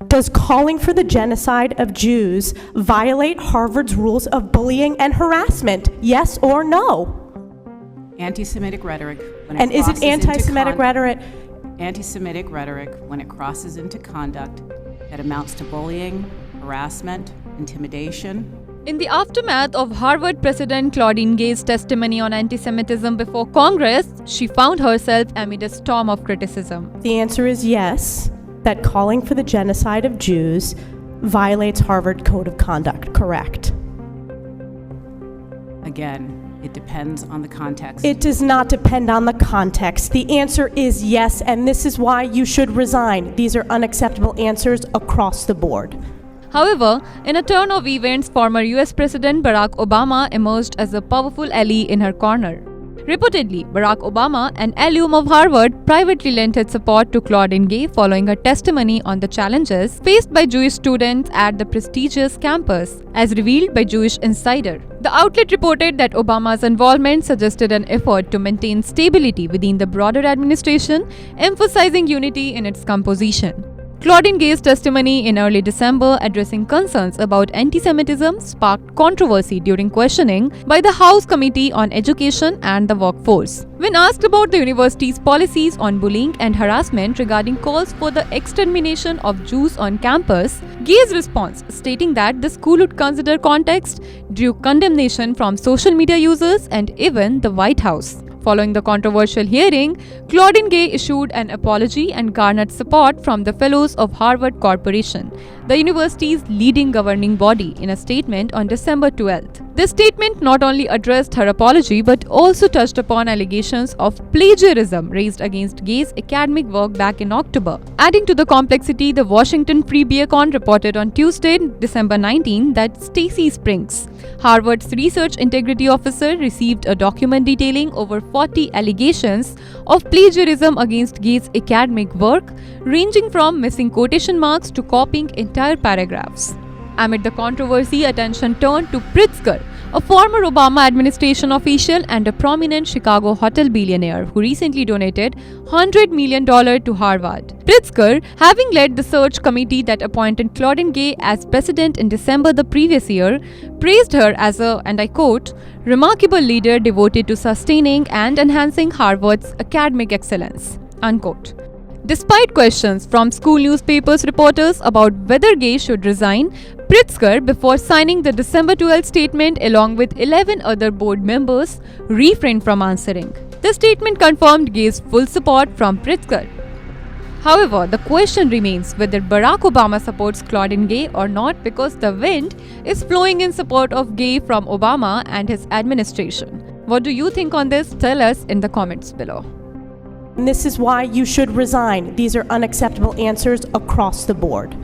Does calling for the genocide of Jews violate Harvard's rules of bullying and harassment? Yes or no? Anti-Semitic rhetoric when it And is it crosses into anti-Semitic rhetoric? Anti-Semitic rhetoric when it crosses into conduct that amounts to bullying, harassment, intimidation. In the aftermath of Harvard President Claudine Gay's testimony on anti-Semitism before Congress, she found herself amid a storm of criticism. The answer is yes, that calling for the genocide of Jews violates Harvard Code of Conduct. Correct. Again, it depends on the context. It does not depend on the context. The answer is yes, and this is why you should resign. These are unacceptable answers across the board. However, in a turn of events, former US President Barack Obama emerged as a powerful ally in her corner. Reportedly, Barack Obama, an alum of Harvard, privately lent his support to Claudine Gay following her testimony on the challenges faced by Jewish students at the prestigious campus, as revealed by Jewish Insider. The outlet reported that Obama's involvement suggested an effort to maintain stability within the broader administration, emphasizing unity in its composition. Claudine Gay's testimony in early December addressing concerns about anti-Semitism sparked controversy during questioning by the House Committee on Education and the Workforce. When asked about the university's policies on bullying and harassment regarding calls for the extermination of Jews on campus, Gay's response, stating that the school would consider context, drew condemnation from social media users and even the White House. Following the controversial hearing, Claudine Gay issued an apology and garnered support from the Fellows of Harvard Corporation, the university's leading governing body, in a statement on December 12th. This statement not only addressed her apology but also touched upon allegations of plagiarism raised against Gay's academic work back in October. Adding to the complexity, the Washington Free Beacon reported on Tuesday, December 19, that Stacy Springs, Harvard's research integrity officer, received a document detailing over 40 allegations of plagiarism against Gay's academic work, ranging from missing quotation marks to copying entire paragraphs. Amid the controversy, attention turned to Pritzker, a former Obama administration official and a prominent Chicago hotel billionaire who recently donated $100 million to Harvard. Pritzker, having led the search committee that appointed Claudine Gay as president in December the previous year, praised her as a, and I quote, remarkable leader devoted to sustaining and enhancing Harvard's academic excellence, unquote. Despite questions from school newspapers reporters about whether Gay should resign, Pritzker, before signing the December 12 statement along with 11 other board members, refrained from answering. The statement confirmed Gay's full support from Pritzker. However, the question remains whether Barack Obama supports Claudine Gay or not, because the wind is flowing in support of Gay from Obama and his administration. What do you think on this? Tell us in the comments below. And this is why you should resign. These are unacceptable answers across the board.